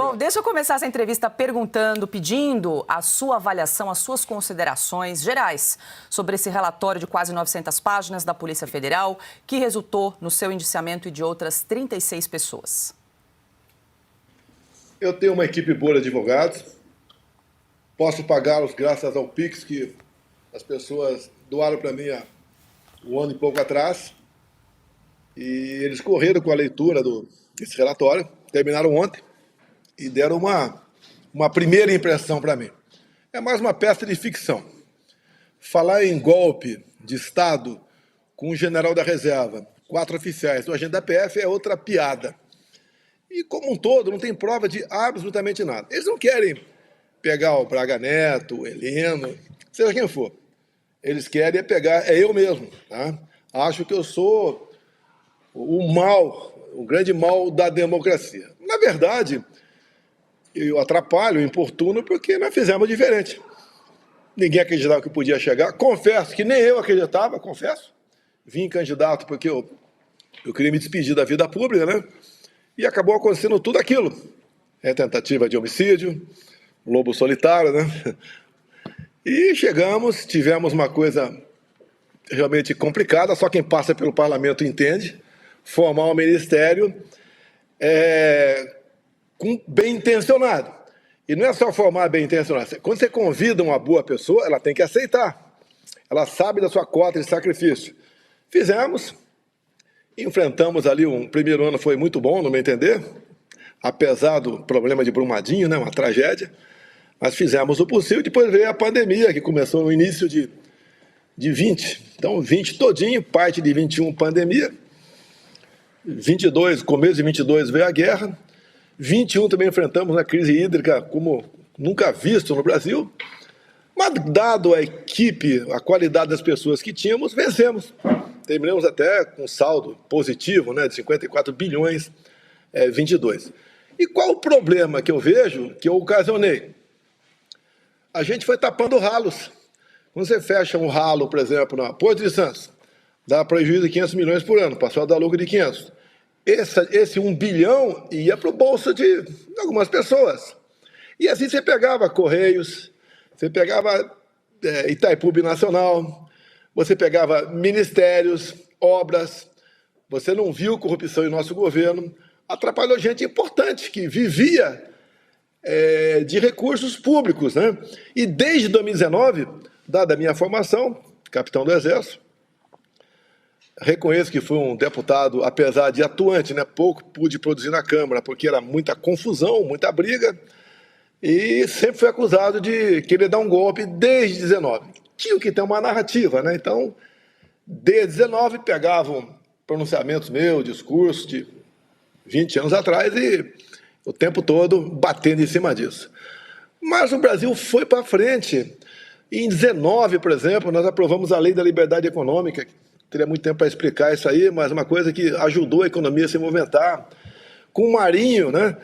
Bom, deixa eu começar essa entrevista pedindo a sua avaliação, as suas considerações gerais sobre esse relatório de quase 900 páginas da Polícia Federal, que resultou no seu indiciamento e de outras 36 pessoas. Eu tenho uma equipe boa de advogados, posso pagá-los graças ao Pix que as pessoas doaram para mim há um ano e pouco atrás, e eles correram com a leitura desse relatório, terminaram ontem, e deram uma primeira impressão para mim. É mais uma peça de ficção. Falar em golpe de Estado com um general da reserva, 4 oficiais do agente da PF é outra piada. E, como um todo, não tem prova de absolutamente nada. Eles não querem pegar o Braga Neto, o Heleno, seja quem for. Eles querem pegar, eu mesmo. Tá? Acho que eu sou o mal, o grande mal da democracia. Na verdade, eu atrapalho, importuno, porque nós fizemos diferente. Ninguém acreditava que podia chegar. Confesso que nem eu acreditava, confesso. Vim candidato porque eu queria me despedir da vida pública, né? E acabou acontecendo tudo aquilo. Tentativa de homicídio, lobo solitário, né? E chegamos, tivemos uma coisa realmente complicada, só quem passa pelo parlamento entende, formar um ministério bem intencionado. E não é só formar bem intencionado. Quando você convida uma boa pessoa, ela tem que aceitar. Ela sabe da sua cota de sacrifício. Fizemos, enfrentamos ali, um primeiro ano foi muito bom, no meu entender, apesar do problema de Brumadinho, né, uma tragédia, mas fizemos o possível. Depois veio a pandemia, que começou no início de 20. Então, 20 todinho, parte de 21 pandemia, 22, começo de 22 veio a guerra, 21 também enfrentamos uma crise hídrica como nunca visto no Brasil, mas dado a equipe, a qualidade das pessoas que tínhamos, vencemos. Terminamos até com saldo positivo, né, de 54 bilhões 22. E qual o problema que eu vejo, que eu ocasionei? A gente foi tapando ralos. Quando você fecha um ralo, por exemplo, na Porto de Santos, dá prejuízo de 500 milhões por ano, passou a dar lucro de 500. Esse 1 bilhão ia para o bolso de algumas pessoas. E assim você pegava Correios, você pegava Itaipu Binacional, você pegava ministérios, obras, você não viu corrupção em nosso governo, atrapalhou gente importante que vivia de recursos públicos, né? E desde 2019, dada a minha formação, capitão do Exército, reconheço que fui um deputado, apesar de atuante, né? Pouco pude produzir na Câmara, porque era muita confusão, muita briga, e sempre fui acusado de querer dar um golpe desde 19. Tinha que ter uma narrativa, né? Então, desde 19, pegavam pronunciamentos meus, discursos de 20 anos atrás e o tempo todo batendo em cima disso. Mas o Brasil foi para frente. Em 19, por exemplo, nós aprovamos a Lei da Liberdade Econômica. Teria muito tempo para explicar isso aí, mas uma coisa que ajudou a economia a se movimentar. Com o Marinho, né,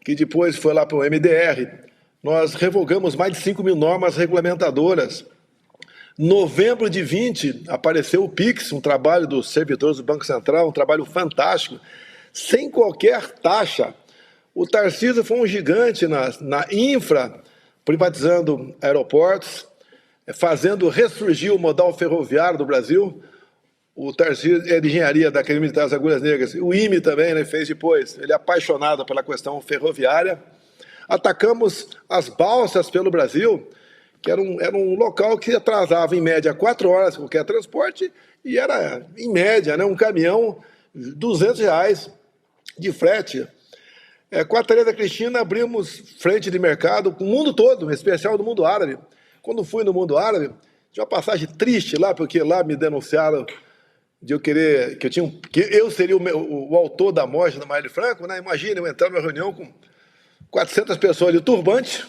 que depois foi lá para o MDR, nós revogamos mais de 5 mil normas regulamentadoras. Novembro de 20, apareceu o Pix, um trabalho dos servidores do Banco Central, um trabalho fantástico, sem qualquer taxa. O Tarcísio foi um gigante na infra, privatizando aeroportos, fazendo ressurgir o modal ferroviário do Brasil. O Tarcísio é de engenharia da Academia Militar das Agulhas Negras. O IME também, né, fez depois. Ele é apaixonado pela questão ferroviária. Atacamos as balsas pelo Brasil, que era um local que atrasava, em média, 4 horas qualquer transporte, e era, em média, né, um caminhão, R$200 de frete. Com a Tereza Cristina, abrimos frente de mercado com o mundo todo, em especial do mundo árabe. Quando fui no mundo árabe, tinha uma passagem triste lá, porque lá me denunciaram de eu querer, que eu seria o autor da morte da Marielle Franco, né? Imagina, eu entrar numa reunião com 400 pessoas de turbante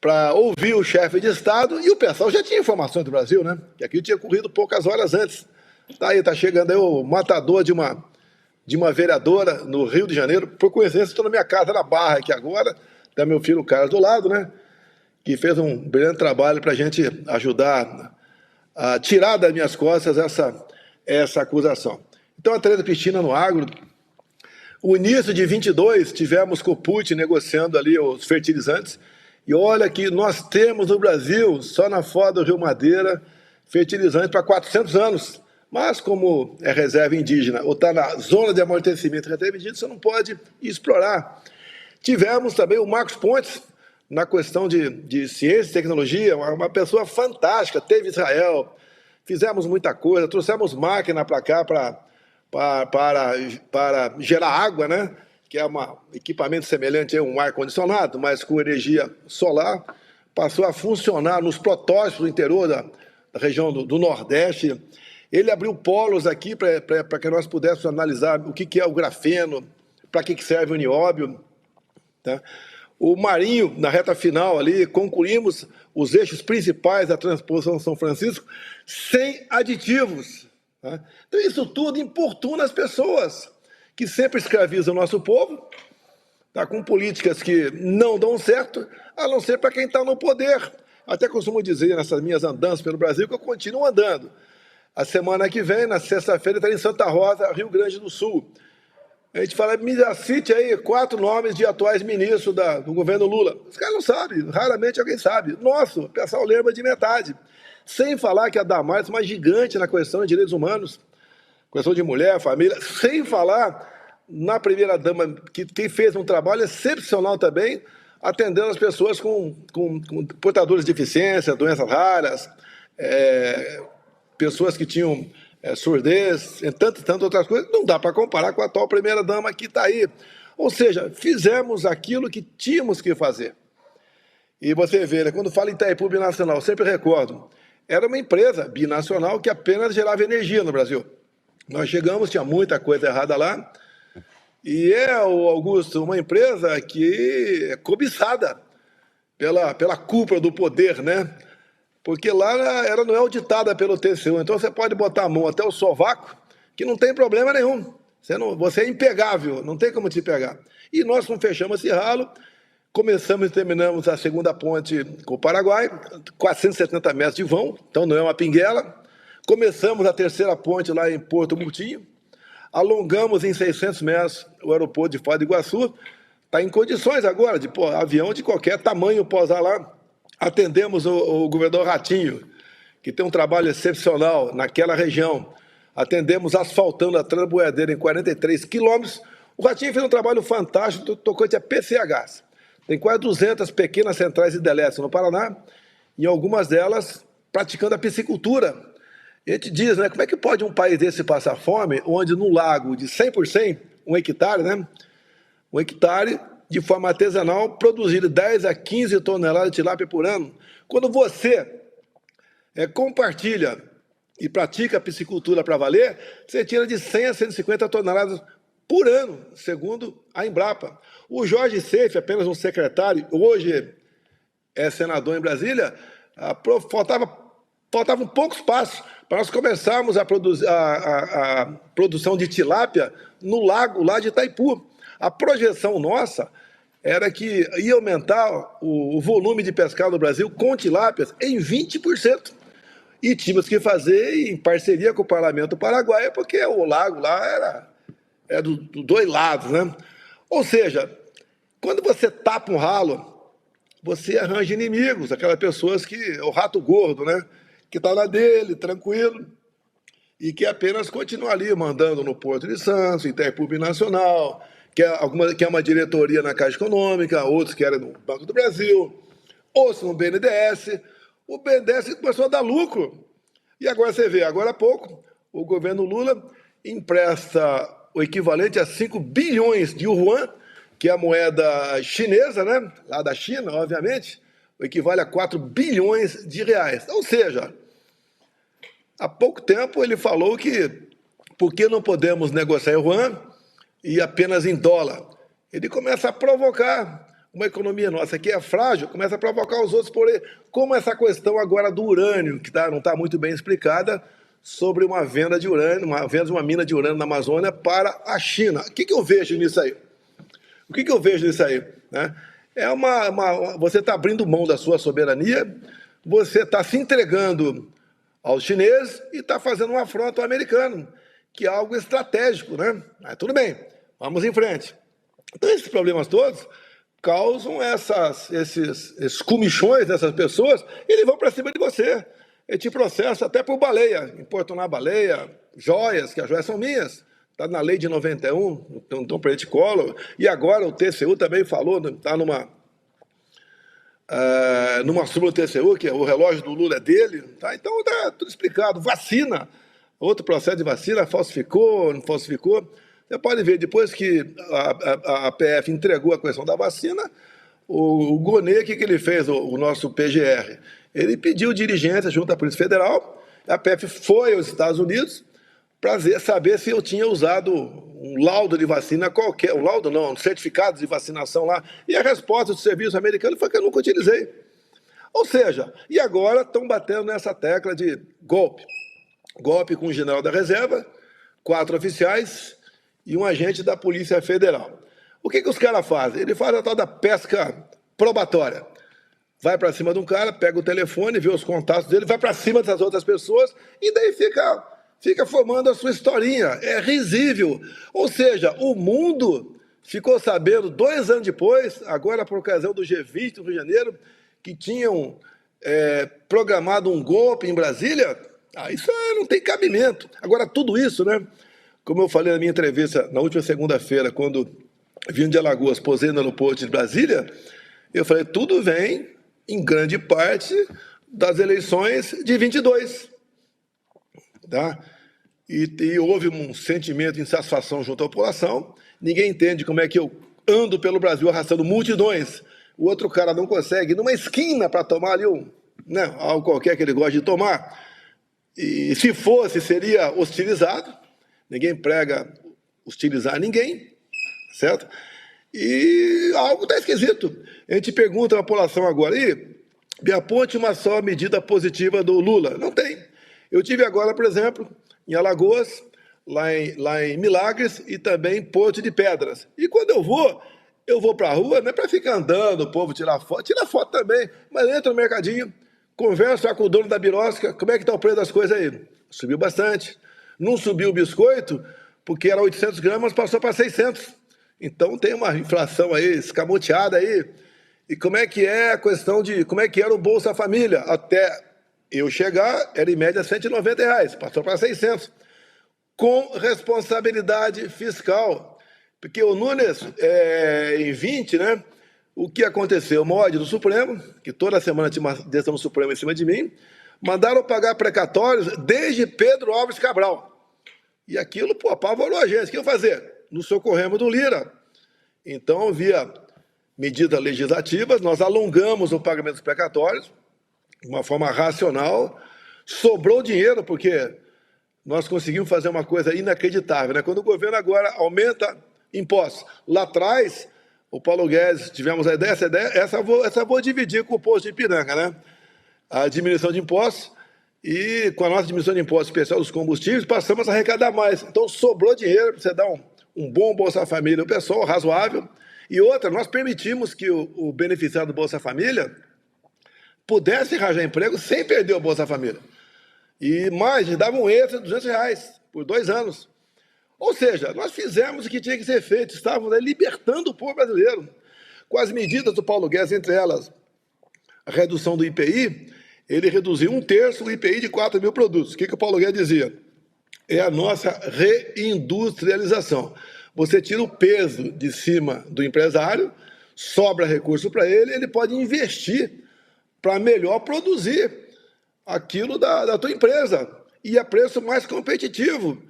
para ouvir o chefe de Estado, e o pessoal já tinha informações do Brasil, né? Que aquilo tinha ocorrido poucas horas antes. Tá chegando aí o matador de uma vereadora no Rio de Janeiro. Por coincidência, estou na minha casa, na Barra, aqui agora. Está meu filho Carlos do lado, né? Que fez um brilhante trabalho para a gente ajudar a tirar das minhas costas essa acusação. Então, a Tereza Cristina no agro, O início de 22, tivemos com o Putin negociando ali os fertilizantes. E olha que nós temos no Brasil, só na foz do Rio Madeira, fertilizante para 400 anos. Mas como é reserva indígena ou está na zona de amortecimento reserva indígena, você não pode explorar. Tivemos também o Marcos Pontes, na questão de ciência e tecnologia, uma pessoa fantástica, teve Israel, fizemos muita coisa, trouxemos máquina para cá para gerar água, né? Que é um equipamento semelhante a um ar-condicionado, mas com energia solar, passou a funcionar nos protótipos do interior da região do Nordeste. Ele abriu polos aqui para que nós pudéssemos analisar o que é o grafeno, para que serve o nióbio. Tá? O Marinho, na reta final ali, concluímos os eixos principais da transposição São Francisco sem aditivos. Tá? Então, isso tudo importuna as pessoas que sempre escravizam o nosso povo, tá? Com políticas que não dão certo, a não ser para quem está no poder. Até costumo dizer nessas minhas andanças pelo Brasil que eu continuo andando. A semana que vem, na sexta-feira, estarei em Santa Rosa, Rio Grande do Sul. A gente fala, me cite aí 4 nomes de atuais ministros do governo Lula. Os caras não sabem, raramente alguém sabe. Nossa, o pessoal lembra de metade. Sem falar que a Damares é uma gigante na questão de direitos humanos, questão de mulher, família. Sem falar na primeira-dama, que quem fez um trabalho excepcional também, atendendo as pessoas com portadores de deficiência, doenças raras, pessoas que tinham surdez, e tantas outras coisas. Não dá para comparar com a atual primeira-dama que está aí. Ou seja, fizemos aquilo que tínhamos que fazer. E você vê, né, quando fala em Itaipu Binacional, eu sempre recordo, era uma empresa binacional que apenas gerava energia no Brasil. Nós chegamos, tinha muita coisa errada lá, e Augusto, uma empresa que é cobiçada pela cúpula do poder, né? Porque lá ela não é auditada pelo TCU, então você pode botar a mão até o sovaco, que não tem problema nenhum. Você é impegável, não tem como te pegar. E nós não fechamos esse ralo, começamos e terminamos a segunda ponte com o Paraguai, 470 metros de vão, então não é uma pinguela. Começamos a terceira ponte lá em Porto Murtinho, alongamos em 600 metros o aeroporto de Foz do Iguaçu, está em condições agora de avião de qualquer tamanho pousar lá. Atendemos o governador Ratinho, que tem um trabalho excepcional naquela região. Atendemos asfaltando a Transboiadeira em 43 quilômetros. O Ratinho fez um trabalho fantástico tocante a PCHs. Tem quase 200 pequenas centrais hidrelétricas no Paraná, e algumas delas praticando a piscicultura. E a gente diz, né, como é que pode um país desse passar fome, onde num lago de 100 por 100, 1 hectare, né, 1 hectare, de forma artesanal, produzir 10 a 15 toneladas de tilápia por ano. Quando você compartilha e pratica a piscicultura para valer, você tira de 100 a 150 toneladas por ano, segundo a Embrapa. O Jorge Seife, apenas um secretário, hoje é senador em Brasília, faltavam poucos passos para nós começarmos a produção de tilápia no lago lá de Itaipu. A projeção nossa era que ia aumentar o volume de pescado no Brasil com tilápias em 20%. E tínhamos que fazer em parceria com o Parlamento Paraguaio, porque o lago lá era dos dois lados, né? Ou seja, quando você tapa um ralo, você arranja inimigos, aquelas pessoas que... o rato gordo, né? Que está lá dele, tranquilo, e que apenas continua ali, mandando no Porto de Santos, Itaipu Binacional, que é uma diretoria na Caixa Econômica, outros que eram no Banco do Brasil, outros no BNDES. O BNDES começou a dar lucro. E agora você vê, agora há pouco, o governo Lula empresta o equivalente a 5 bilhões de yuan, que é a moeda chinesa, né? Lá da China, obviamente, o equivale a 4 bilhões de reais. Ou seja, há pouco tempo ele falou que por que não podemos negociar em yuan e apenas em dólar? Ele começa a provocar uma economia nossa que é frágil, começa a provocar os outros por aí. Como essa questão agora do urânio, que não está muito bem explicada, sobre uma venda de urânio, uma venda de uma mina de urânio na Amazônia para a China. O que eu vejo nisso aí? O que eu vejo nisso aí? Né? Você está abrindo mão da sua soberania, você está se entregando aos chineses e está fazendo uma afronta ao americano, que é algo estratégico, né? Mas tudo bem, vamos em frente. Então, esses problemas todos causam esses comichões dessas pessoas e eles vão para cima de você. Ele te processa até por baleia, importunar baleia, joias, que as joias são minhas. Está na lei de 91, então para ele colo. E agora o TCU também falou, está numa súmula do TCU, que o relógio do Lula é dele. Tá? Então está tudo explicado. Vacina, outro processo de vacina, falsificou, não falsificou. Você pode ver, depois que a PF entregou a questão da vacina, o Gonê, o que ele fez, o nosso PGR? Ele pediu diligência junto à Polícia Federal, a PF foi aos Estados Unidos para saber se eu tinha usado um laudo de vacina qualquer, um certificado de vacinação lá, e a resposta do serviço americano foi que eu nunca utilizei. Ou seja, e agora estão batendo nessa tecla de golpe. Golpe com o general da reserva, 4 oficiais e um agente da Polícia Federal. O que os caras fazem? Ele faz a tal da pesca probatória. Vai para cima de um cara, pega o telefone, vê os contatos dele, vai para cima dessas outras pessoas e daí fica formando a sua historinha. É risível. Ou seja, o mundo ficou sabendo 2 anos depois, agora por ocasião do G20 do Rio de Janeiro, que tinham programado um golpe em Brasília. Isso não tem cabimento. Agora, tudo isso, né? Como eu falei na minha entrevista na última segunda-feira, quando vim de Alagoas, posei no aeroporto de Brasília, eu falei, tudo vem, em grande parte, das eleições de 22. Tá? E houve um sentimento de insatisfação junto à população, ninguém entende como é que eu ando pelo Brasil arrastando multidões, o outro cara não consegue ir numa esquina para tomar ali algo qualquer que ele gosta de tomar, e se fosse, seria hostilizado, ninguém prega hostilizar ninguém, certo? E algo está esquisito. A gente pergunta à população agora, me aponte uma só medida positiva do Lula. Não tem. Eu tive agora, por exemplo, em Alagoas, lá em Milagres e também em Porto de Pedras. E quando eu vou para a rua, não é para ficar andando, o povo tirar foto também, mas entra no mercadinho, conversa com o dono da birosca, como é que está o preço das coisas aí? Subiu bastante. Não subiu o biscoito, porque era 800 gramas, passou para 600. Então tem uma inflação aí, escamoteada aí. E como é que é a questão de, como é que era o Bolsa Família? Até eu chegar, era em média R$190, passou para 600. Com responsabilidade fiscal. Porque o Nunes, em 20, né? O que aconteceu? Uma ordem do Supremo, que toda semana tinha uma decisão do Supremo em cima de mim, mandaram pagar precatórios desde Pedro Álvares Cabral. E aquilo, apavorou a gente. O que eu fazer? Nos socorremos do Lira. Então, via medidas legislativas, nós alongamos o pagamento dos precatórios de uma forma racional. Sobrou dinheiro, porque nós conseguimos fazer uma coisa inacreditável, né? Quando o governo agora aumenta impostos. Lá atrás, o Paulo Guedes, tivemos a ideia, essa eu vou dividir com o posto de Ipiranga, né? A diminuição de impostos, e com a nossa diminuição de impostos especial dos combustíveis, passamos a arrecadar mais. Então, sobrou dinheiro para você dar um bom Bolsa Família ao pessoal, razoável. E outra, nós permitimos que o beneficiário do Bolsa Família pudesse arranjar emprego sem perder o Bolsa Família. E mais, dava um extra de R$200 por 2 anos. Ou seja, nós fizemos o que tinha que ser feito, estávamos libertando o povo brasileiro. Com as medidas do Paulo Guedes, entre elas a redução do IPI, ele reduziu 1/3 o IPI de 4 mil produtos. O que o Paulo Guedes dizia? É a nossa reindustrialização. Você tira o peso de cima do empresário, sobra recurso para ele, ele pode investir para melhor produzir aquilo da tua empresa e a preço mais competitivo.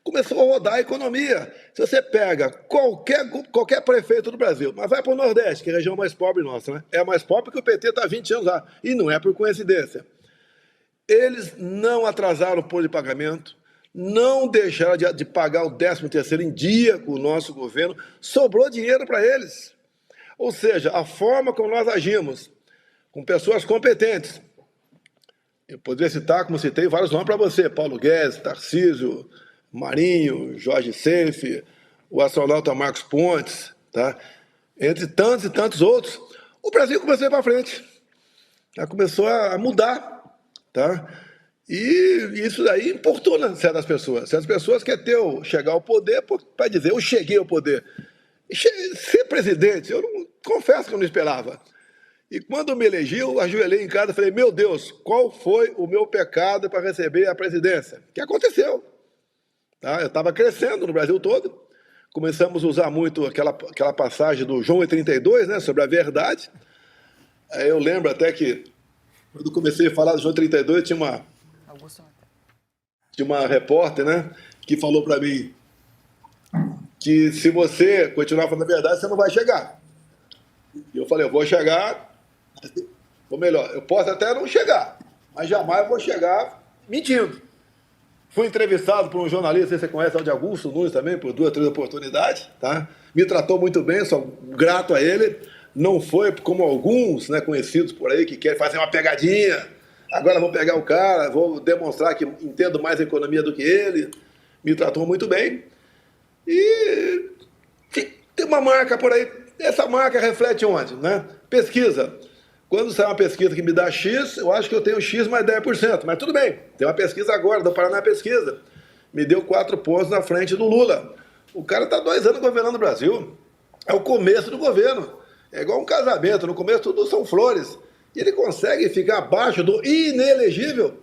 Começou a rodar a economia. Se você pega qualquer prefeito do Brasil, mas vai para o Nordeste, que é a região mais pobre nossa, né? É a mais pobre porque o PT está há 20 anos lá, e não é por coincidência. Eles não atrasaram o plano de pagamento, não deixaram de pagar o 13º em dia com o nosso governo, sobrou dinheiro para eles. Ou seja, a forma como nós agimos, com pessoas competentes, eu poderia citar, como citei, vários nomes para você, Paulo Guedes, Tarcísio, Marinho, Jorge Seife, o astronauta Marcos Pontes, tá? Entre tantos e tantos outros, o Brasil começou a ir para frente, começou a mudar, tá? E isso daí importuna certas pessoas. Certas pessoas querem chegar ao poder para dizer, eu cheguei ao poder. Ser presidente, eu não, confesso que eu não esperava. E quando eu me elegi, eu ajoelhei em casa e falei, meu Deus, qual foi o meu pecado para receber a presidência? O que aconteceu? Tá? Eu estava crescendo no Brasil todo, começamos a usar muito aquela passagem do João 32, né, sobre a verdade. Aí eu lembro até que, quando comecei a falar do João 32, tinha uma repórter, né, que falou para mim que se você continuar falando a verdade, você não vai chegar. E eu falei, eu vou chegar, ou melhor, eu posso até não chegar, mas jamais vou chegar mentindo. Fui entrevistado por um jornalista, você conhece, o de Augusto Nunes também, por 2 ou 3 oportunidades, tá? Me tratou muito bem, sou grato a ele. Não foi como alguns, né, conhecidos por aí que querem fazer uma pegadinha. Agora vou pegar o cara, vou demonstrar que entendo mais economia do que ele. Me tratou muito bem. E tem uma marca por aí. Essa marca reflete onde, né? Pesquisa. Quando sai uma pesquisa que me dá X, eu acho que eu tenho X mais 10%. Mas tudo bem. Tem uma pesquisa agora, do Paraná Pesquisa. Me deu 4 pontos na frente do Lula. O cara está 2 anos governando o Brasil. É o começo do governo. É igual um casamento. No começo tudo são flores. E ele consegue ficar abaixo do inelegível.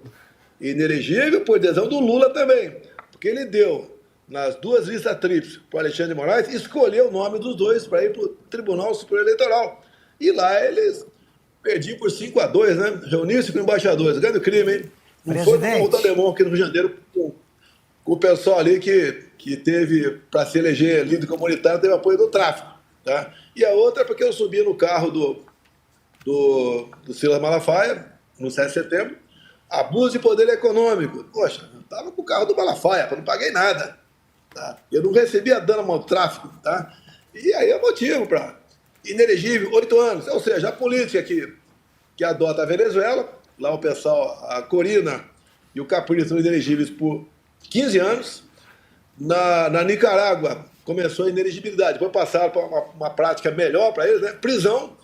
Inelegível por decisão do Lula também. Porque ele deu nas 2 listas tríplices para o Alexandre de Moraes, escolheu o nome dos dois para ir para o Tribunal Superior Eleitoral. E lá eles perdiam por 5-2, né? Reuniram-se com embaixadores. Grande crime, hein? Não foi como o Tademon aqui no Rio de Janeiro, com o pessoal ali que teve, para se eleger líder comunitário, teve apoio do tráfico. Tá? E a outra é porque eu subi no carro do Silas Malafaia, no 7 de setembro, abuso de poder econômico. Poxa, eu estava com o carro do Malafaia, eu não paguei nada. Tá? Eu não recebia dano ao tráfico. Tá? E aí é motivo para inelegível, 8 anos. Ou seja, a política que adota a Venezuela, lá o pessoal, a Corina e o Capricho são inelegíveis por 15 anos. Na Nicarágua começou a inelegibilidade, depois passaram para uma prática melhor para eles, né? Prisão.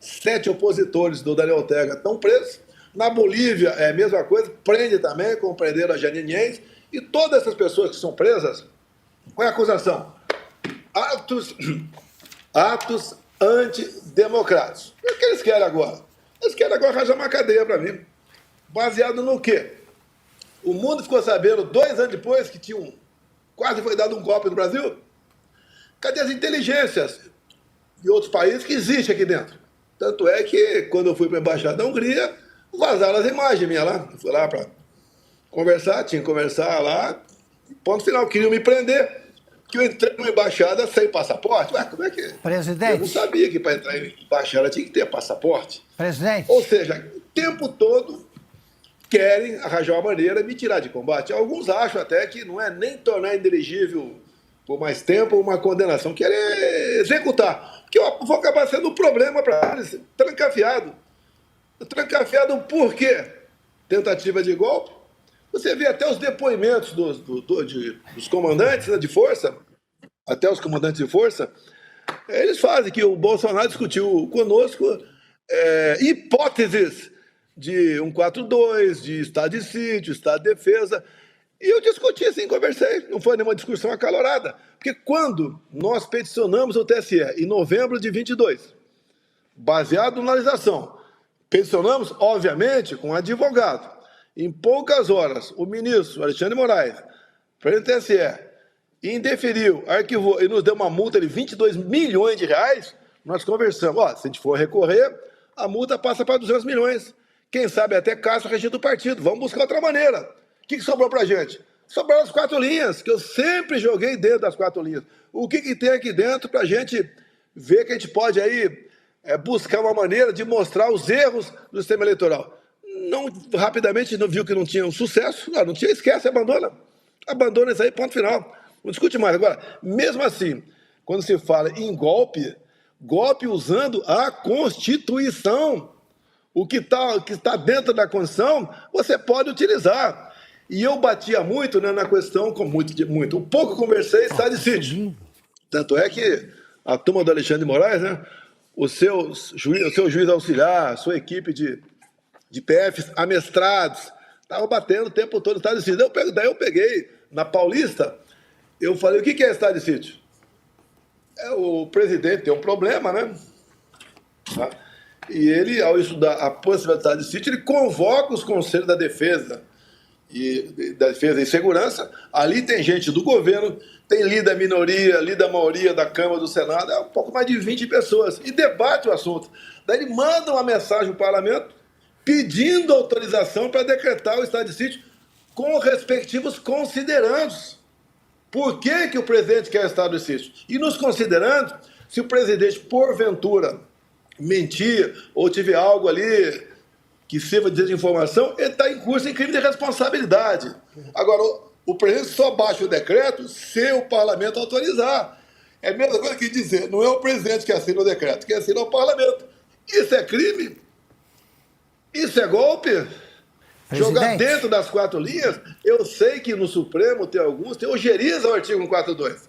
7 opositores do Daniel Ortega estão presos. Na Bolívia é a mesma coisa, prende também, como prenderam a Janine Hennes. E todas essas pessoas que são presas, qual é a acusação? Atos antidemocráticos. E o que eles querem agora? Eles querem agora arranjar uma cadeia para mim. Baseado no quê? O mundo ficou sabendo 2 anos depois que quase foi dado um golpe no Brasil. Cadê as inteligências de outros países que existem aqui dentro? Tanto é que, quando eu fui para a Embaixada da Hungria, vazaram as imagens minhas lá. Eu fui lá para conversar, tinha que conversar lá. Ponto final, queriam me prender. Que eu entrei numa embaixada sem passaporte. Ué, como é que... Presidente. Eu não sabia que para entrar em embaixada tinha que ter passaporte. Presidente. Ou seja, o tempo todo querem arranjar uma maneira de me tirar de combate. Alguns acham até que não é nem tornar inelegível por mais tempo uma condenação, querem executar. Porque eu vou acabar sendo um problema para eles, trancafiado. Trancafiado por quê? Tentativa de golpe. Você vê até os depoimentos dos comandantes, né, de força, até os comandantes de força, eles fazem que o Bolsonaro discutiu conosco hipóteses de 142, de estado de sítio, estado de defesa. E eu discuti assim, conversei, não foi nenhuma discussão acalorada. Porque quando nós peticionamos o TSE, em novembro de 22, baseado na analisação, peticionamos, obviamente, com um advogado. Em poucas horas, o ministro Alexandre de Moraes, presidente do TSE, indeferiu, arquivou e nos deu uma multa de 22 milhões de reais. Nós conversamos, se a gente for recorrer, a multa passa para 200 milhões. Quem sabe até caça o regime do partido. Vamos buscar outra maneira. O que sobrou para a gente? Sobraram as 4 linhas, que eu sempre joguei dentro das 4 linhas. O que tem aqui dentro para a gente ver que a gente pode aí buscar uma maneira de mostrar os erros do sistema eleitoral. Não, rapidamente não viu que não tinha um sucesso, não tinha, esquece, abandona isso aí, ponto final. Não discute mais. Agora, mesmo assim, quando se fala em golpe usando a Constituição, o que está dentro da Constituição, você pode utilizar. E eu batia muito, né, na questão, com muito. Um pouco conversei, estado de sítio. Tanto é que a turma do Alexandre de Moraes, né, o seu juiz auxiliar, a sua equipe de PFs amestrados, Estava batendo o tempo todo no estado de sítio. Daí eu peguei, na Paulista, eu falei, o que é estado de sítio? O presidente tem um problema, né? Tá? E ele, ao estudar a possibilidade de sítio, ele convoca os conselhos da defesa e segurança. Ali tem gente do governo, tem líder da minoria, líder da maioria da Câmara, do Senado, é um pouco mais de 20 pessoas, e debate o assunto. Daí ele manda uma mensagem ao parlamento pedindo autorização para decretar o estado de sítio com os respectivos considerandos. Por que o presidente quer o estado de sítio? E nos considerandos, se o presidente, porventura, mentir ou tiver algo ali que sirva de desinformação, ele está em curso em crime de responsabilidade. Agora, o presidente só baixa o decreto se o parlamento autorizar. É a mesma coisa que dizer, não é o presidente que assina o decreto, quem assina é o parlamento. Isso é crime? Isso é golpe? Presidente. Jogar dentro das 4 linhas, eu sei que no Supremo tem alguns, tem ojeriza o artigo 142.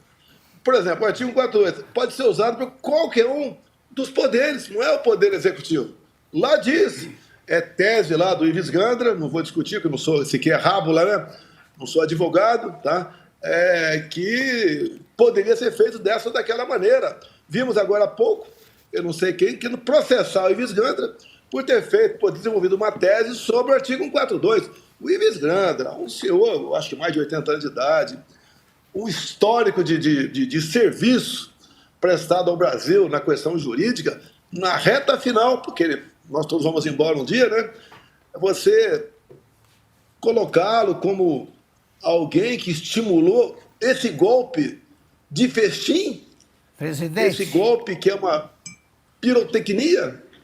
Por exemplo, o artigo 142 pode ser usado por qualquer um dos poderes, não é o poder executivo. Lá diz, é tese lá do Ives Gandra, não vou discutir, porque eu não sou sequer rábula, né? Não sou advogado, tá? Que poderia ser feito dessa ou daquela maneira. Vimos agora há pouco, eu não sei quem, que processar o Ives Gandra por ter desenvolvido uma tese sobre o artigo 142. O Ives Gandra, um senhor, acho que mais de 80 anos de idade, um histórico de serviço prestado ao Brasil na questão jurídica, na reta final, porque nós todos vamos embora um dia, né? Você colocá-lo como alguém que estimulou esse golpe de festim, presidente, esse golpe que é uma pirotecnia.